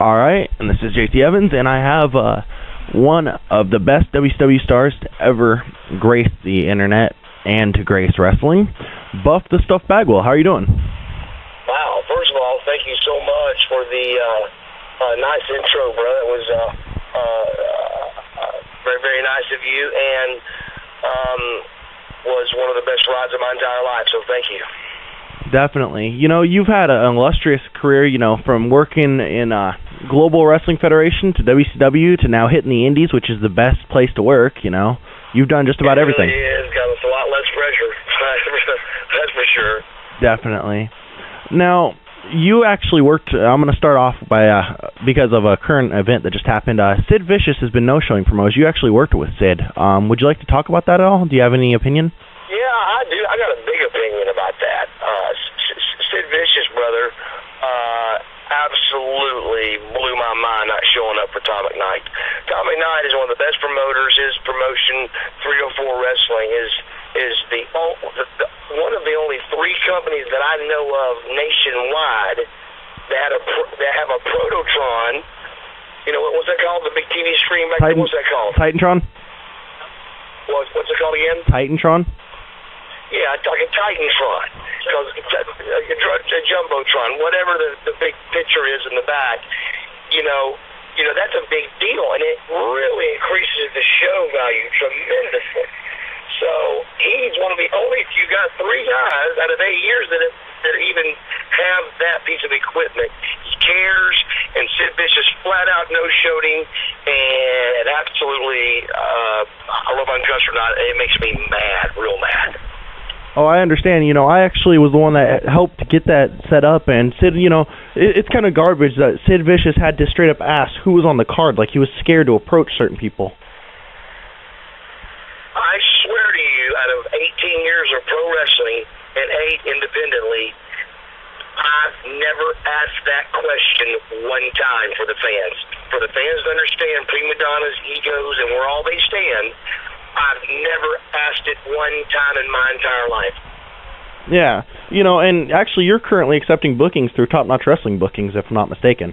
All right, and this is JT Evans, and I have one of the best WCW stars to ever grace the internet and to grace wrestling, Buff the Stuff Bagwell. How are you doing? Wow, first of all, thank you so much for the nice intro, bro. It was very, very nice of you, and was one of the best rides of my entire life, so thank you. Definitely. You know, you've had an illustrious career, you know, from working in Global Wrestling Federation to WCW to now hitting the Indies, which is the best place to work, you know. You've done just about everything. It really is. Got us a lot less pressure. That's for sure. Definitely. Now, you actually worked, I'm going to start off by, because of a current event that just happened, Sid Vicious has been no-showing promos. You actually worked with Sid. Would you like to talk about that at all? Do you have any opinion? Yeah, I do. I got a big opinion about that. Sid Vicious, brother, absolutely blew my mind not showing up for Tom McKnight. Tom McKnight is one of the best promoters. His promotion, 304 Wrestling, is one of the only three companies that I know of nationwide that have a Prototron. You know, what's that called? The big TV screen back there? What's that called? Titantron? What's it called again? Titantron? Yeah, like a Titantron, because a Jumbotron, whatever the big picture is in the back, you know, that's a big deal, and it really increases the show value tremendously. So he's one of the only, you got three guys out of 8 years that even have that piece of equipment. He cares, and Sid Vicious flat out no-showed him, and absolutely, I love Uncussed or not, it makes me mad, real mad. Oh, I understand. You know, I actually was the one that helped get that set up, and Sid, you know, it's kind of garbage that Sid Vicious had to straight up ask who was on the card, like he was scared to approach certain people. I swear to you, out of 18 years of pro wrestling and 8 independently, I've never asked that question one time for the fans. For the fans to understand prima donnas, egos, and where all they stand, I've never asked it one time in my entire life. Yeah, you know, and actually you're currently accepting bookings through Top Notch Wrestling bookings, if I'm not mistaken.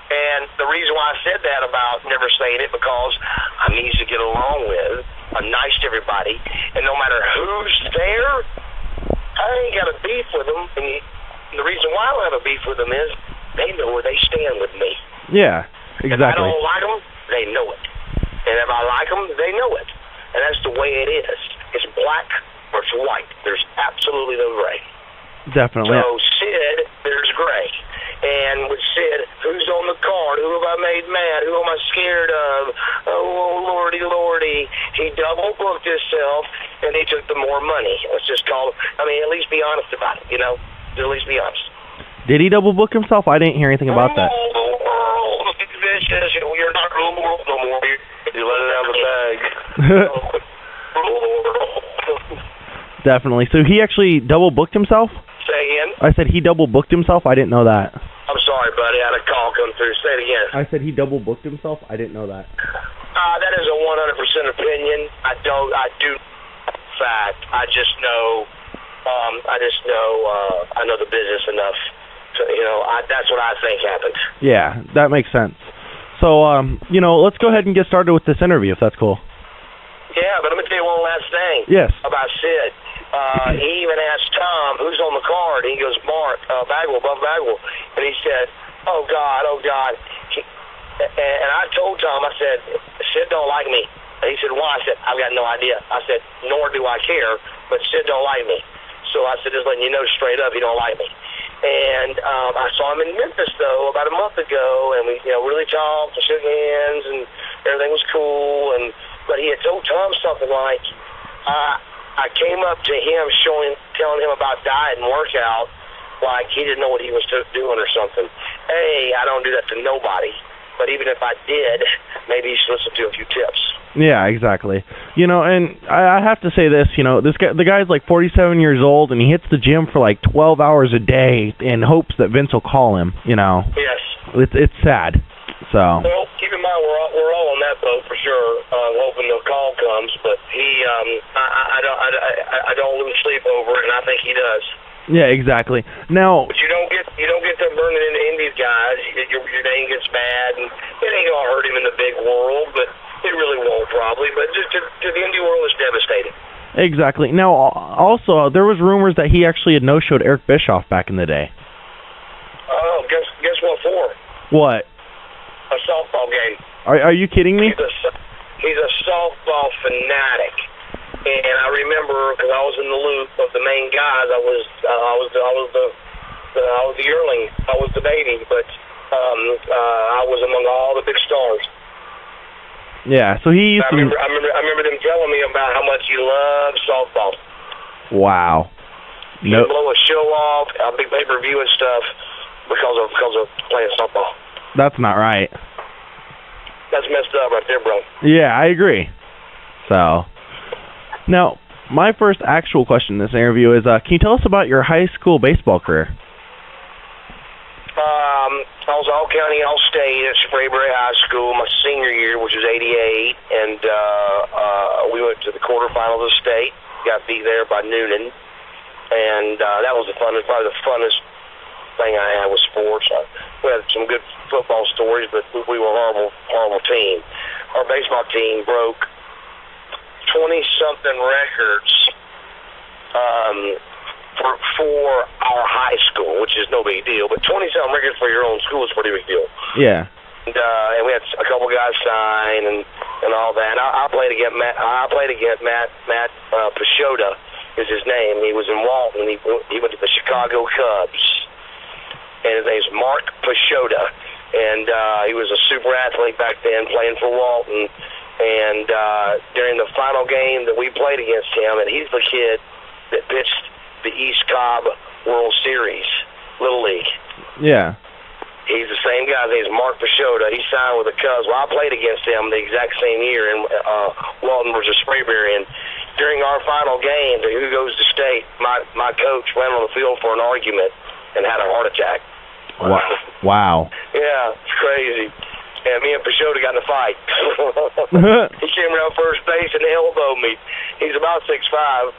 And the reason why I said that about never saying it, because I'm easy to get along with, I'm nice to everybody, and no matter who's there, I ain't got a beef with them. And the reason why I don't have a beef with them is they know where they stand with me. Yeah, exactly. If I don't like them, they know it. And if I like them, they know it. And that's the way it is. It's black or it's white. There's absolutely no gray. Definitely. So Sid, there's gray. And with Sid, who's on the card? Who have I made mad? Who am I scared of? Oh, lordy, lordy. He double booked himself, and he took the more money. Let's just call it. I mean, at least be honest about it, you know? At least be honest. Did he double book himself? I didn't hear anything about that. Rule the world. You're not rule the world no more. You let it out of the bag. Rule the world. Definitely. So he actually double booked himself? Say again? I said he double booked himself? I didn't know that. I'm sorry, buddy. I had a call come through. Say it again. I said he double booked himself? I didn't know that. That is a 100% opinion. I do fact. I know the business enough to, you know, that's what I think happened. Yeah, that makes sense. So, you know, let's go ahead and get started with this interview, if that's cool. Yeah, but let me tell you one last thing. Yes. About Sid. He even asked Tom, who's on the card? He goes, Mark, Bagwell, Buff Bagwell. And he said, oh, God. And I told Tom, I said, Sid don't like me. And he said, why? I said, I've got no idea. I said, nor do I care, but Sid don't like me. So I said, just letting you know straight up, he don't like me. And I saw him in Memphis, though, about a month ago, and we, you know, really talked and shook hands, and everything was cool. But he had told Tom something like, I came up to him telling him about diet and workout, like he didn't know what he was doing or something. Hey, I don't do that to nobody. But even if I did, maybe you should listen to a few tips. Yeah, exactly. You know, and I have to say this, you know, the guy's like 47 years old, and he hits the gym for like 12 hours a day in hopes that Vince will call him, you know. Yes. It's sad. So. Well, keep in mind, we're all on that boat for sure, hoping the call comes, but he, I don't lose sleep over it, and I think he does. Yeah, exactly. Now, but you don't get to burning into Indies guys. Your name gets bad, and it ain't gonna hurt him in the big world, but it really won't probably. But just to the indie world, it's devastating. Exactly. Now, also, there was rumors that he actually had no-showed Eric Bischoff back in the day. Oh, guess what for? What? A softball game. Are you kidding me? He's a softball fanatic, and I remember because I was in the loop of the main guys. I was the yearling. I was the baby, but I was among all the big stars. Yeah, so he used I remember them telling me about how much he loved softball. Wow. He'd blow a show off, a big pay-per-view and stuff because of playing softball. That's not right. That's messed up right there, bro. Yeah, I agree. So, now, my first actual question in this interview is, can you tell us about your high school baseball career? I was all-county, all-state at Sprayberry High School my senior year, which was 88, and we went to the quarterfinals of the state, got beat there by Noonan, and that was probably the funnest thing I had with sports. We had some good football stories, but we were a horrible team. Our baseball team broke 20-something records for our high school, which is no big deal, but 20-something records for your own school is a pretty big deal. Yeah. And we had a couple guys sign and all that. I played against Matt Pashota is his name. He was in Walton. He went to the Chicago Cubs, and his name's Mark Pashota. And he was a super athlete back then, playing for Walton. And during the final game that we played against him, and he's the kid that pitched the East Cobb World Series, Little League. Yeah. He's the same guy. His name's Mark Pashota. He signed with the Cubs. Well, I played against him the exact same year in Walton versus Sprayberry. And during our final game, the who goes to state, my coach went on the field for an argument and had a heart attack. Wow. Yeah, it's crazy. And me and Pashota got in a fight. He came around first base and elbowed me. He's about 6'5".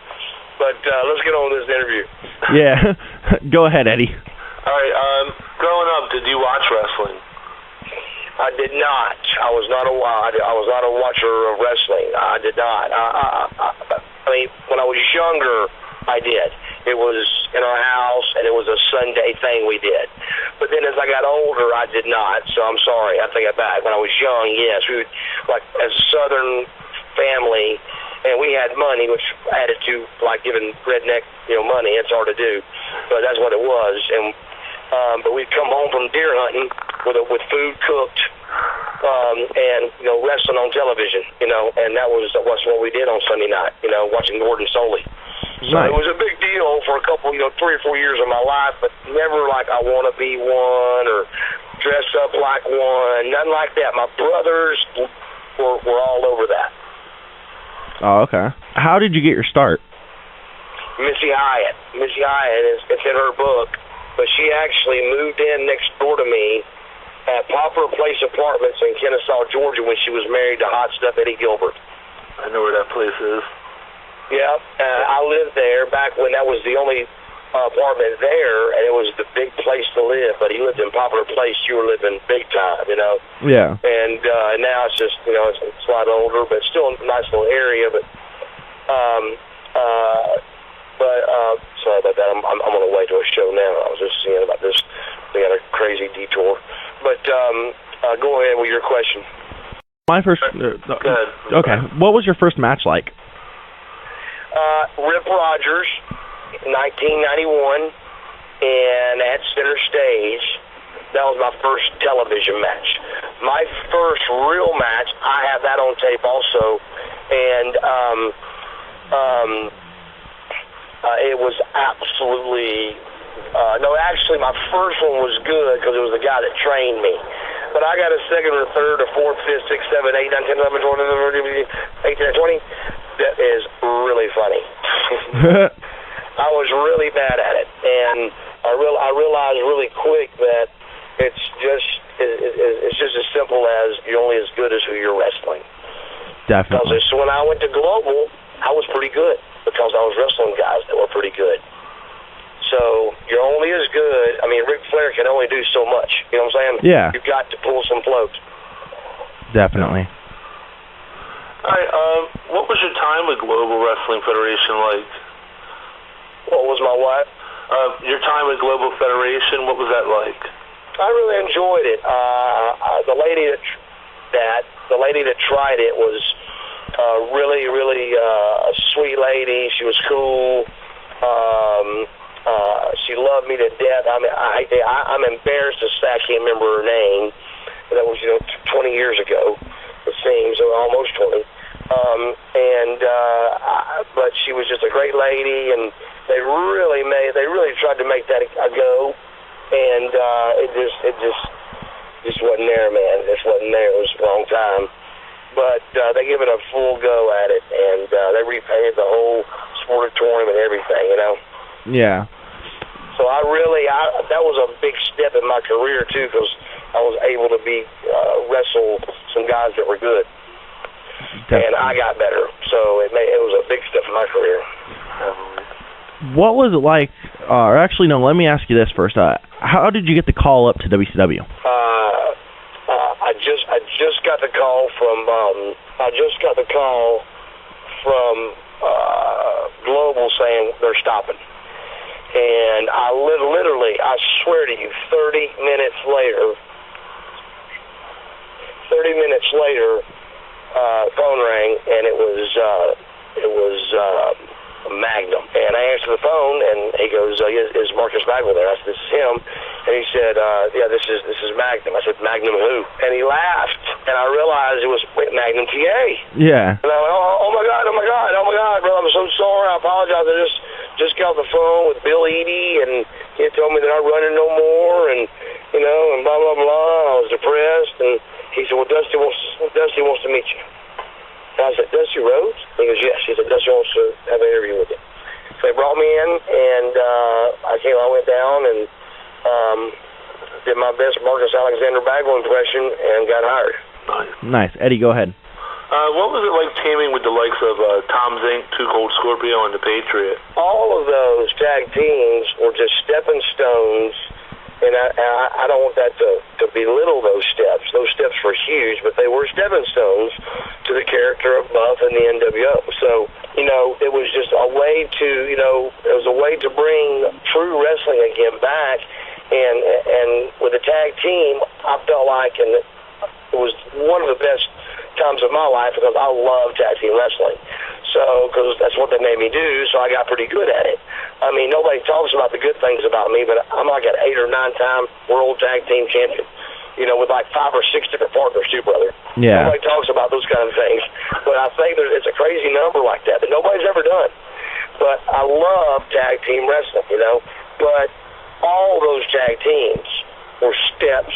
But let's get on with this interview. Yeah. Go ahead, Eddie. All right. Growing up, did you watch wrestling? I did not. I was not a watcher of wrestling. I did not. I mean, when I was younger, I did. It was in our house, and it was a Sunday thing we did. But then as I got older, I did not. So I'm sorry. I take it back. When I was young, yes, we would, like as a Southern family. And we had money, which added to, like, giving redneck, money. It's hard to do, but that's what it was. And but we'd come home from deer hunting with food cooked, and wrestling on television, and that was what we did on Sunday night, watching Gordon Soley. So Nice. It was a big deal for a couple, 3 or 4 years of my life, but never like I want to be one or dress up like one, nothing like that. My brothers were all over that. Oh, okay. How did you get your start? Missy Hyatt. Missy Hyatt, it's in her book, but she actually moved in next door to me at Poplar Place Apartments in Kennesaw, Georgia, when she was married to Hot Stuff Eddie Gilbert. I know where that place is. Yeah, I lived there back when that was the only apartment there, and it was the big place to live. But he lived in Poplar Place. You were living big time, Yeah. And now it's just, it's a lot older, but still a nice little area. But sorry about that. I'm on the way to a show now. I was just seeing about this. We had a crazy detour. But go ahead with your question. My first. Good. Okay. What was your first match like? Rip Rogers, 1991, and at Center Stage. That was my first television match. My first real match, I have that on tape also, and it was absolutely actually my first one was good because it was the guy that trained me. But I got a second or third or fourth, fifth, sixth, seventh, 8, 9, 10, 11, 12, 18, 20. That is really funny. I was really bad at it, and I realized really quick that it's just as simple as you're only as good as who you're wrestling. Definitely. Because when I went to Global, I was pretty good because I was wrestling guys that were pretty good. So you're only as good. I mean, Ric Flair can only do so much. You know what I'm saying? Yeah. You've got to pull some float. Definitely. All right, what was your time with Global Wrestling Federation like? What was my what? Your time with Global Federation, what was that like? I really enjoyed it. The lady that tried it was really a sweet lady. She was cool. She loved me to death. I mean, I'm embarrassed to say I can't remember her name. That was 20 years ago, it seems, or almost 20. But she was just a great lady, and they really tried to make that a go, and it just wasn't there, man. It just wasn't there. It was the wrong time. But they gave it a full go at it, and they repainted the whole sportatorium and everything, Yeah. So that was a big step in my career too, because I was able to wrestle some guys that were good. Definitely. And I got better, so it was a big step in my career. What was it like? Or actually, no. Let me ask you this first. How did you get the call up to WCW? I just got the call from Global saying they're stopping, and I literally, I swear to you, 30 minutes later, phone rang, and it was Magnum. And I answered the phone, and he goes, "Is Marcus Bagwell there?" I said, "This is him." And he said, "Yeah, this is Magnum." I said, "Magnum who?" And he laughed, and I realized it was Magnum TA. Yeah. And I went, "Oh my God, brother, I'm so sorry. I apologize. I just got off the phone with Bill Eadie, and he told me they're not running no more, and and blah blah blah. I was depressed." And he said, "Well, Dusty wants to meet you." And I said, "Dusty Rhodes?" He goes, "Yes." He said, "Dusty wants to have an interview with you." So they brought me in, and I went down and did my best Marcus Alexander Bagwell impression and got hired. Nice. Eddie, go ahead. What was it like teaming with the likes of Tom Zink, Too Cold Scorpio, and the Patriot? All of those tag teams were just stepping stones. And I don't want that to belittle those steps. Those steps were huge, but they were stepping stones to the character of Buff and the NWO. So, it was just a way to bring true wrestling again back. And with the tag team, I felt like, and it was one of the best times of my life because I love tag team wrestling. So, because that's what they made me do, so I got pretty good at it. I mean, nobody talks about the good things about me, but I'm like an 8 or 9 time world tag team champion. With like 5 or 6 different partners too, brother. Yeah. Nobody talks about those kind of things, but I think it's a crazy number like that nobody's ever done. But I love tag team wrestling, But all those tag teams were steps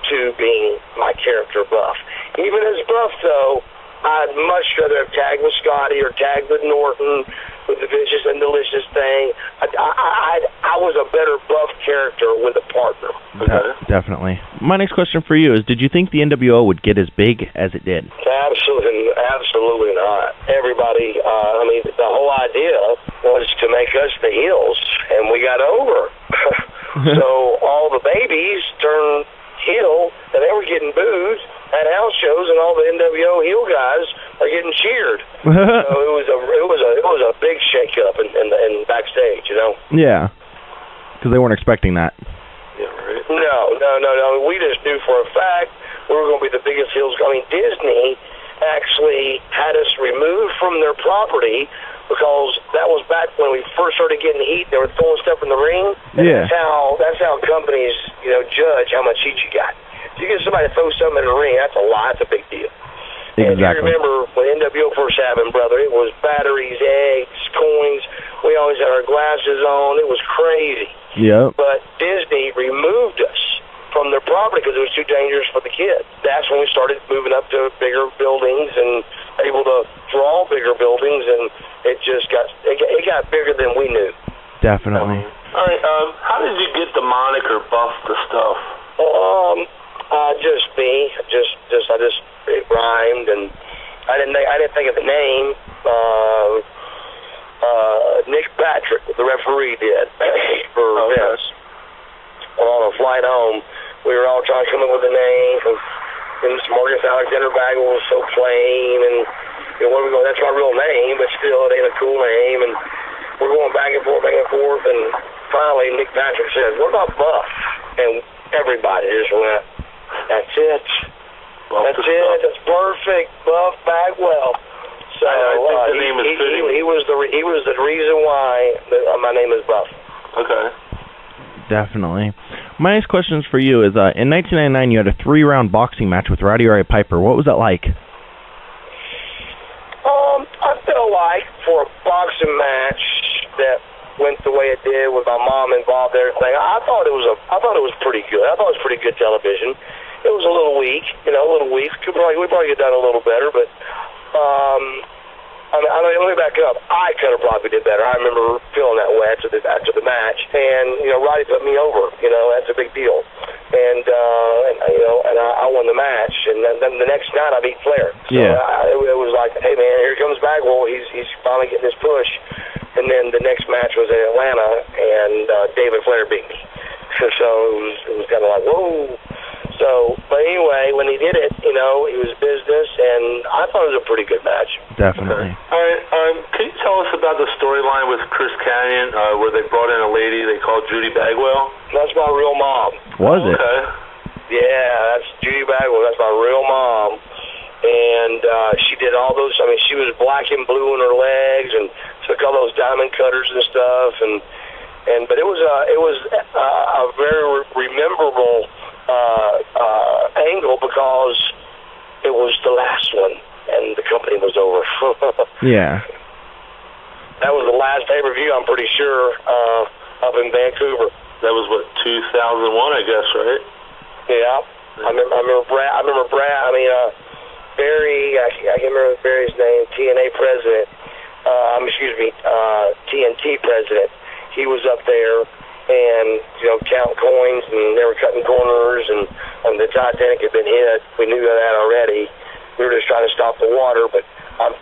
to being my character Buff. Even as Buff, though, I'd much rather have tagged with Scotty or tagged with Norton with the Vicious and Delicious thing. I was a better Buff character with a partner. Definitely. My next question for you is, did you think the NWO would get as big as it did? Absolutely not. Everybody, the whole idea was to make us the heels, and we got over. So all the babies turned heel, and they were getting booed at house shows, and all the NWO heel guys are getting cheered. So it was a big shake up in backstage, Yeah, because they weren't expecting that. Yeah, right. No. We just knew for a fact we were going to be the biggest heels. I mean, Disney actually had us removed from their property because that was back when we first started getting heat. They were throwing stuff in the ring. And Yeah. That's how companies, judge how much heat you got. If you get somebody to throw something in the ring, that's a lot. That's a big deal. Exactly. And you remember when NWO first happened, brother, it was batteries, eggs, coins. We always had our glasses on. It was crazy. Yep. But Disney removed us from their property because it was too dangerous for the kids. That's when we started moving up to bigger buildings and able to draw bigger buildings, and it got bigger than we knew. Definitely. All right, how did you get the moniker Buff the Stuff? It rhymed, and I didn't think of the name. Nick Patrick, the referee, did for Vince. On a flight home, we were all trying to come up with a name. And Marcus Alexander Bagwell was so plain, and what are we going? That's my real name, but still, it ain't a cool name. And we're going back and forth, and finally, Nick Patrick says, "What about Buff?" And everybody just went, "That's it. That's it. That's perfect, Buff Bagwell." So I think the name is fitting. He was the reason why my name is Buff. Okay. Definitely. My next question is for you. Is in 1999 you had a 3-round boxing match with Rowdy Roddy Piper. What was that like? I feel like for a boxing match that went the way it did with my mom involved and everything, I thought it was pretty good. I thought it was pretty good television. It was a little weak, a little weak. We probably could have done a little better, but let me back up. I could have probably did better. I remember feeling that way after the match, and Roddy put me over. That's a big deal. And I won the match, and then the next night I beat Flair. So it was like, hey man, here comes Bagwell. He's finally getting his push. And then the next match was in Atlanta, and David Flair beat me. So it was kind of like, whoa. So, but anyway, when he did it, it was business, and I thought it was a pretty good match. Definitely. All right, can you tell us about the storyline with Chris Canyon, where they brought in a lady they called Judy Bagwell? That's my real mom. Was it? Okay. Yeah, that's Judy Bagwell. That's my real mom. And she did all those. I mean, she was black and blue in her legs, and took all those diamond cutters and stuff. But it was a very rememberable angle because it was the last one, and the company was over. Yeah. That was the last pay-per-view, I'm pretty sure, up in Vancouver. That was what, 2001, I guess, right? Yeah. I remember Brad. Barry. I can't remember Barry's name. TNA president. TNT president. He was up there. And, count coins, and they were cutting corners, and the Titanic had been hit. We knew that already. We were just trying to stop the water, but I'm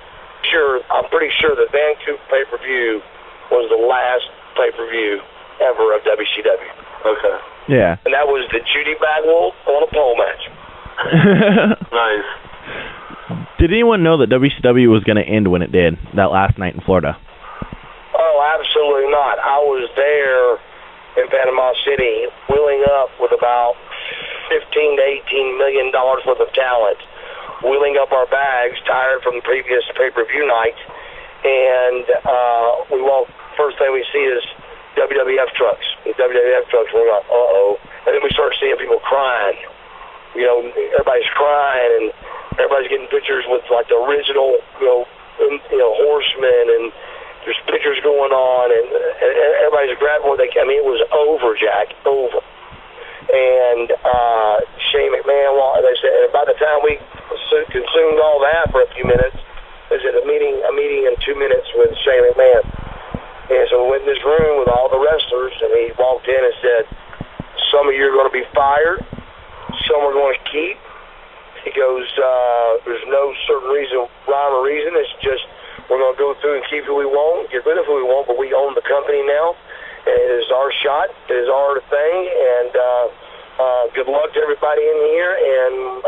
pretty sure the Vancouver pay-per-view was the last pay-per-view ever of WCW. Okay. Yeah. And that was the Judy Bagwell on a pole match. Nice. Did anyone know that WCW was going to end when it did, that last night in Florida? Oh, absolutely not. I was there in Panama City, wheeling up with about $15 to $18 million worth of talent, wheeling up our bags, tired from the previous pay-per-view night, and we walk. First thing we see is WWF trucks. The WWF trucks. We're like, uh-oh, and then we start seeing people crying. Everybody's crying, and everybody's getting pictures with like the original, horsemen, and there's pictures going on, and everybody's grabbing what they can. It was over, Jack, over. And Shane McMahon, they said, by the time we consumed all that for a few minutes, they said a meeting in 2 minutes with Shane McMahon. And so we went in this room with all the wrestlers, and he walked in and said, some of you are going to be fired, some are going to keep. He goes, there's no certain rhyme or reason. It's just we're going to go through and keep who we want, get rid of who we want, but we own the company now. And it is our shot. It is our thing. And good luck to everybody in here. And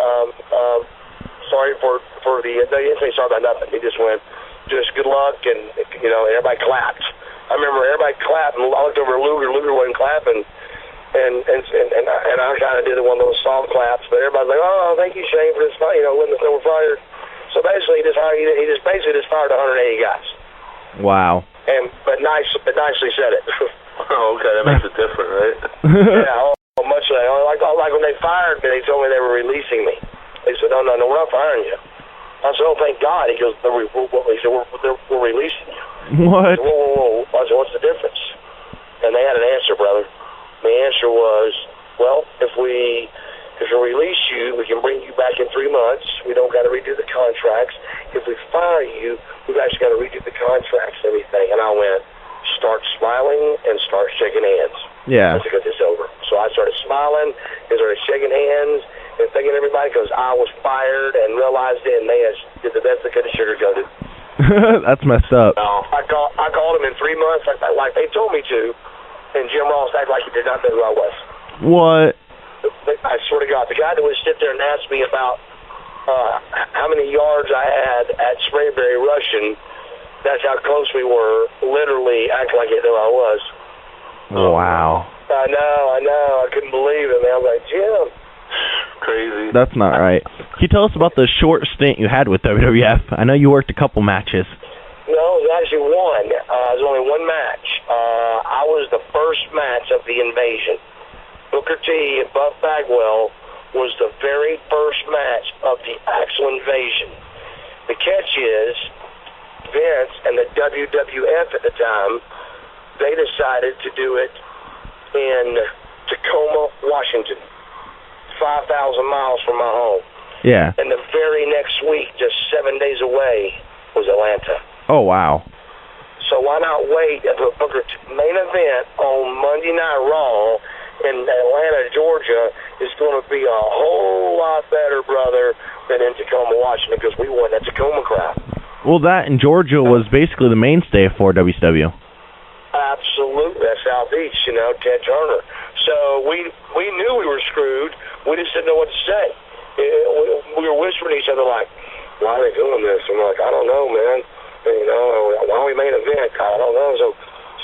sorry for the. They didn't say sorry about nothing. He just went, just good luck, and everybody clapped. I remember everybody clapped, and I looked over at Luger. Luger wasn't clapping. And I kind of did one of those soft claps, but everybody's like, "Oh, thank you, Shane, for this fight." When we're fired. So basically, he just basically fired 180 guys. Wow. But nicely said it. Oh, okay, that makes it different, right? Yeah, much like when they fired me, they told me they were releasing me. They said, "No, we're not firing you." I said, "Oh, thank God." He goes, "We're releasing you." What? I said, whoa. I said, "What's the difference?" And they had an answer, brother. The answer was, well, if we release you, we can bring you back in 3 months. We don't got to redo the contracts. If we fire you, we've actually got to redo the contracts and everything. And I went, start smiling and start shaking hands. Yeah. Let's get this over. So I started smiling and started shaking hands and thanking everybody because I was fired and realized it, and they did the best they could to sugarcoat it. That's messed up. No. I called him in 3 months, like they told me to, and Jim Ross acted like he did not know who I was. What? I swear to God, the guy that would sit there and ask me about how many yards I had at Sprayberry rushing, that's how close we were, literally acting like he knew who I was. Wow. I know. I couldn't believe it, man. I was like, Jim. Crazy. That's not right. Can you tell us about the short stint you had with WWF? I know you worked a couple matches. No, it was actually one. It was only one match. I was the first match of the invasion. Booker T and Buff Bagwell was the very first match of the actual invasion. The catch is, Vince and the WWF at the time, they decided to do it in Tacoma, Washington, 5,000 miles from my home. Yeah. And the very next week, just 7 days away, was Atlanta. Oh, wow. So why not wait until Booker main event on Monday Night Raw in Atlanta, Georgia, is going to be a whole lot better, brother, than in Tacoma, Washington, because we won that Tacoma crowd. Well, that in Georgia was basically the mainstay for WCW. Absolutely. That's Southeast, Ted Turner. So we knew we were screwed. We just didn't know what to say. We were whispering to each other like, why are they doing this? I'm like, I don't know, man. Why are we main event? I don't know.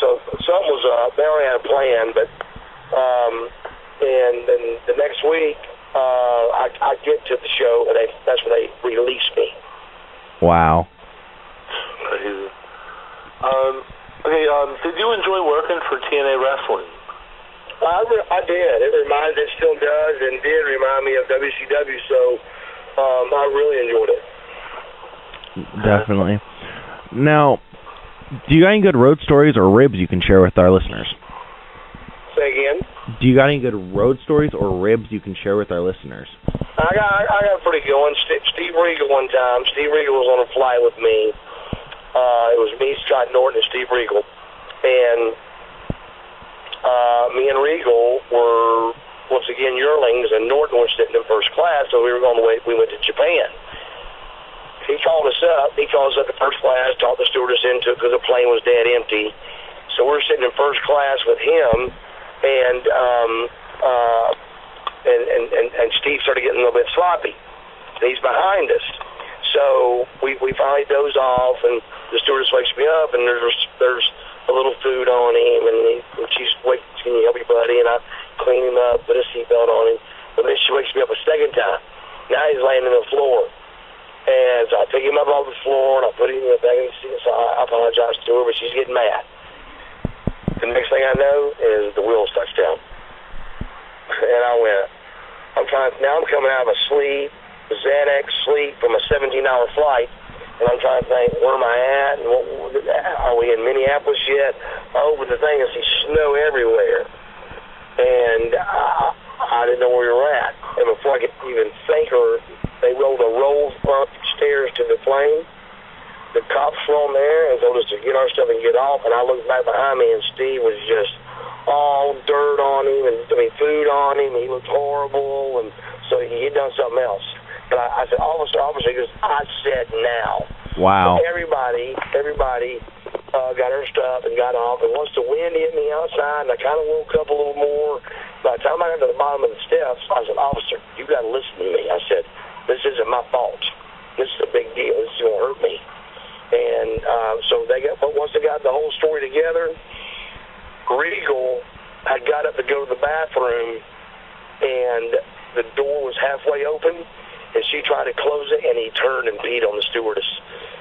So something was up. They already had a plan, but and then the next week I get to the show, and that's when they released me. Wow. Crazy. Did you enjoy working for TNA Wrestling? I did. It still does, and did remind me of WCW. So I really enjoyed it. Definitely. Now, do you got any good road stories or ribs you can share with our listeners? Say again? Do you got any good road stories or ribs you can share with our listeners? I got a pretty good one. Steve Regal one time. Steve Regal was on a flight with me. It was me, Scott Norton, and Steve Regal. And me and Regal were, once again, yearlings, and Norton was sitting in first class, so we went to Japan. He called us up. He called us up to first class, talked the stewardess into it because the plane was dead empty. So we're sitting in first class with him, and Steve started getting a little bit sloppy. He's behind us. So we finally doze off, and the stewardess wakes me up, and there's a little food on him, and she's, wait, can you help me, buddy? And I clean him up, put a seatbelt on him. But then she wakes me up a second time. Now he's laying on the floor. And so I pick him up off the floor, and I put him in the back of the seat. So I apologize to her, but she's getting mad. The next thing I know is the wheels touched down. And I went, now I'm coming out of a sleep, Xanax sleep from a 17-hour flight, and I'm trying to think, where am I at? And are we in Minneapolis yet? I opened the thing and see snow everywhere. And I didn't know where we were at. And before I could even think, they rolled a roll up stairs to the plane. The cops were on there and told us to get our stuff and get off. And I looked back behind me, and Steve was just all dirt on him, and food on him. He looked horrible, and so he'd done something else. But I said, officer, he goes, I said now. Wow. So everybody got our stuff and got off. And once the wind hit me outside, and I kind of woke up a little more, by the time I got to the bottom of the steps, I said, officer, you got to listen to me. I said, this isn't my fault. This is a big deal. This is going to hurt me. And but once they got the whole story together, Regal had got up to go to the bathroom, and the door was halfway open, and she tried to close it, and he turned and peed on the stewardess,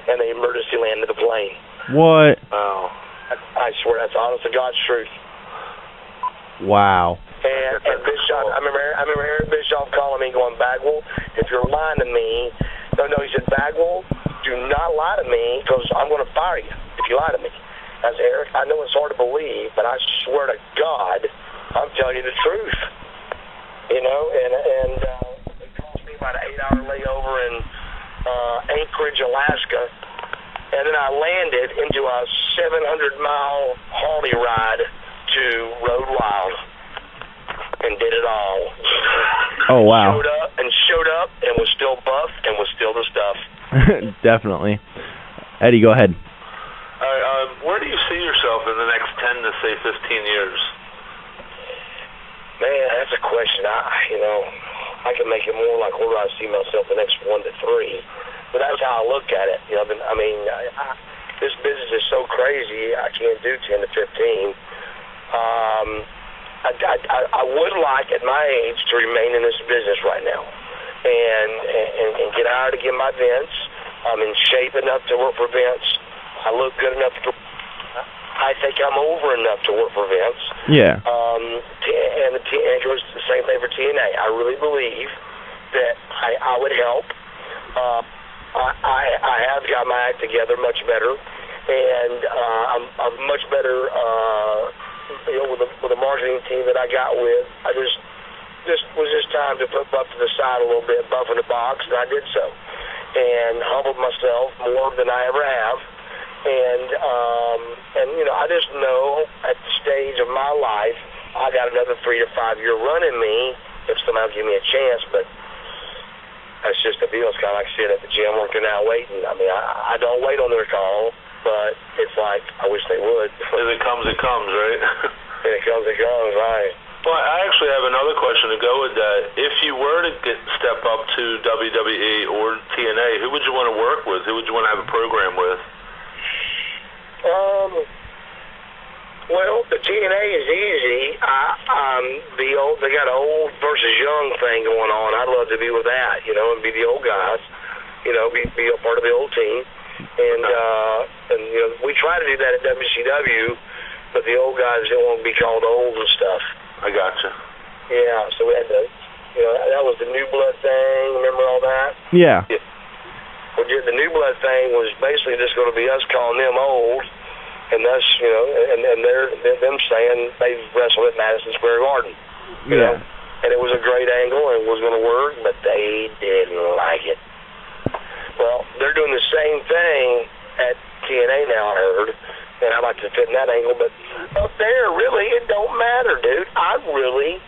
and they emergency landed the plane. What? Oh, I swear that's honest to God's truth. Wow. And Bischoff, I remember Eric Bischoff calling me, going, Bagwell, if you're lying to me, no, he said, Bagwell, do not lie to me, because I'm going to fire you if you lie to me. I said, Eric, I know it's hard to believe, but I swear to God, I'm telling you the truth. And it cost me about an 8-hour layover in Anchorage, Alaska, and then I landed into a 700-mile Harley ride to Road Wild and did it all. Oh, wow. Showed up and was still buff and was still the stuff. Definitely. Eddie, go ahead. Where do you see yourself in the next 10 to, say, 15 years? Man, that's a question. I can make it more like where do I see myself the next 1 to 3. But that's how I look at it. This business is so crazy, I can't do 10 to 15. I would like, at my age, to remain in this business right now and get hired again by Vince. I'm in shape enough to work for Vince. I look good enough I think I'm over enough to work for Vince. Yeah. And it goes the same thing for TNA. I really believe that I would help. I have got my act together much better, and I'm much better. With the marketing team that I got with, I just was just time to put Buff to the side a little bit, Buff in the box, and I did so, and humbled myself more than I ever have. And I just know at the stage of my life, I got another 3 to 5 year run in me if somebody give me a chance. But that's just the deal. It's kind of like sitting at the gym working out waiting. I don't wait on their call, but it's like I wish they would. If it comes, it comes, right? If it comes, it comes, right. Well, I actually have another question to go with that. If you were to step up to WWE or TNA, who would you want to work with? Who would you want to have a program with? Well, the TNA is easy. They got an old versus young thing going on. I'd love to be with that, and be the old guys, be a part of the old team. And we try to do that at WCW, but the old guys don't want to be called old and stuff. I gotcha. Yeah, so we had to, that was the New Blood thing. Remember all that? Yeah. Well, the New Blood thing was basically just going to be us calling them old, and us, and they're them saying they wrestled at Madison Square Garden. You know? And it was a great angle and it was going to work, but they didn't like it. Well, they're doing the same thing at TNA now, I heard, and I'd like to fit in that angle, but up there, really, it don't matter, dude. I really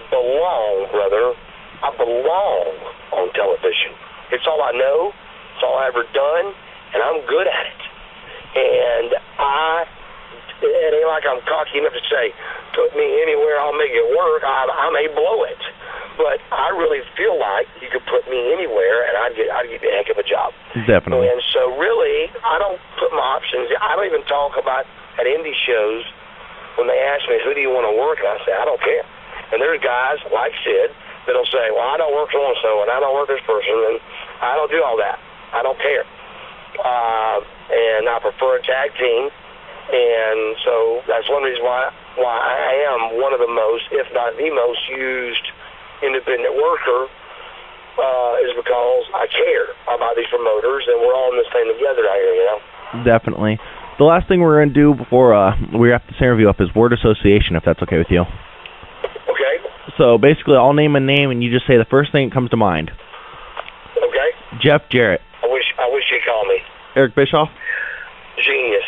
belong, brother. I belong on television. It's all I know. It's all I ever done, and I'm good at it. And it ain't like I'm cocky enough to say, put me anywhere, I'll make it work. I may blow it. But I really feel like you could put me anywhere, and I'd get a heck of a job. Definitely. And so really, I don't put my options. I don't even talk about at indie shows when they ask me, who do you want to work? And I say, I don't care. And there's guys like Sid that'll say, well, I don't work so-and-so, and I don't work this person, and I don't do all that. I don't care. And I prefer a tag team. And so that's one reason why I am one of the most, if not the most used independent worker, is because I care about these promoters, and we're all in this thing together out here, Definitely. The last thing we're going to do before we wrap this interview up is word association, if that's okay with you. Okay. So basically, I'll name a name, and you just say the first thing that comes to mind. Okay. Jeff Jarrett. I wish you'd call me. Eric Bischoff. Genius.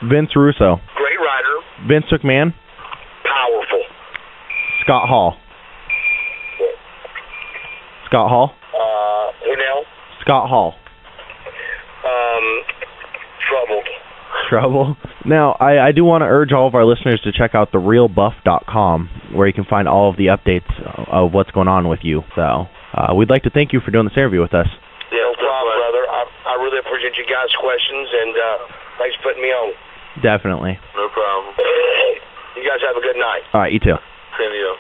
Vince Russo. Great writer. Vince McMahon. Powerful. Scott Hall. Scott Hall. Who now? Scott Hall. Troubled. Now, I do want to urge all of our listeners to check out therealbuff.com, where you can find all of the updates of what's going on with you. So we'd like to thank you for doing this interview with us. Yeah, no problem, brother. I really appreciate you guys' questions, and thanks for putting me on. Definitely. No problem. You guys have a good night. All right, you too. Same to you.